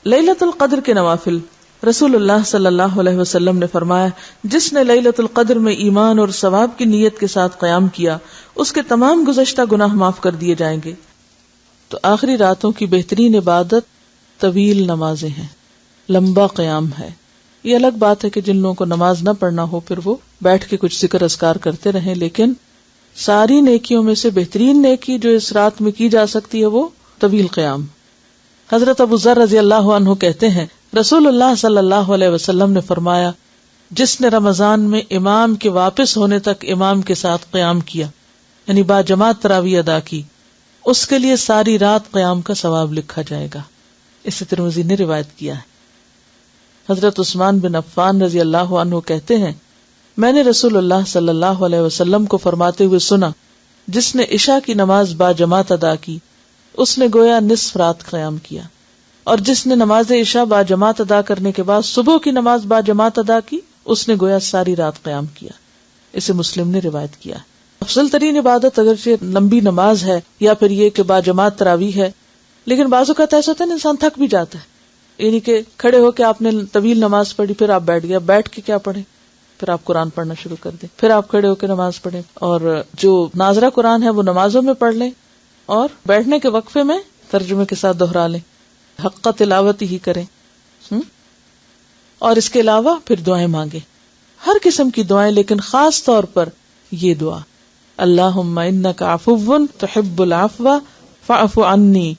لیلۃ القدر کے نوافل. رسول اللہ صلی اللہ علیہ وسلم نے فرمایا جس نے لیلۃ القدر میں ایمان اور ثواب کی نیت کے ساتھ قیام کیا اس کے تمام گزشتہ گناہ معاف کر دیے جائیں گے. تو آخری راتوں کی بہترین عبادت طویل نمازیں ہیں، لمبا قیام ہے. یہ الگ بات ہے کہ جن لوگوں کو نماز نہ پڑھنا ہو پھر وہ بیٹھ کے کچھ ذکر اذکار کرتے رہیں، لیکن ساری نیکیوں میں سے بہترین نیکی جو اس رات میں کی جا سکتی ہے وہ طویل قیام. حضرت ابو ذر رضی اللہ عنہ کہتے ہیں رسول اللہ صلی اللہ علیہ وسلم نے فرمایا جس نے رمضان میں امام کے واپس ہونے تک امام کے ساتھ قیام کیا یعنی با جماعت تراویح ادا کی، اس کے لیے ساری رات قیام کا ثواب لکھا جائے گا. اسے ترمذی نے روایت کیا ہے. حضرت عثمان بن عفان رضی اللہ عنہ کہتے ہیں میں نے رسول اللہ صلی اللہ علیہ وسلم کو فرماتے ہوئے سنا جس نے عشاء کی نماز با جماعت ادا کی اس نے گویا نصف رات قیام کیا، اور جس نے نماز عشاء با جماعت ادا کرنے کے بعد صبح کی نماز با جماعت ادا کی اس نے گویا ساری رات قیام کیا. اسے مسلم نے روایت کیا. افضل ترین عبادت اگرچہ لمبی نماز ہے یا پھر یہ کہ با جماعت تراویح ہے، لیکن بعض اوقات ایسا ہوتا ہے انسان تھک بھی جاتا ہے، یعنی کہ کھڑے ہو کے آپ نے طویل نماز پڑھی پھر آپ بیٹھ گئے، بیٹھ کے کیا پڑھیں، پھر آپ قرآن پڑھنا شروع کر دیں، پھر آپ کھڑے ہو کے نماز پڑھیں، اور جو ناظرہ قرآن ہے وہ نمازوں میں پڑھ لیں اور بیٹھنے کے وقفے میں ترجمے کے ساتھ دہرا لیں، حق تلاوت ہی کریں. اور اس کے علاوہ پھر دعائیں مانگیں، ہر قسم کی دعائیں، لیکن خاص طور پر یہ دعا اللہم انک عفو تحب العفو فاعف عنی.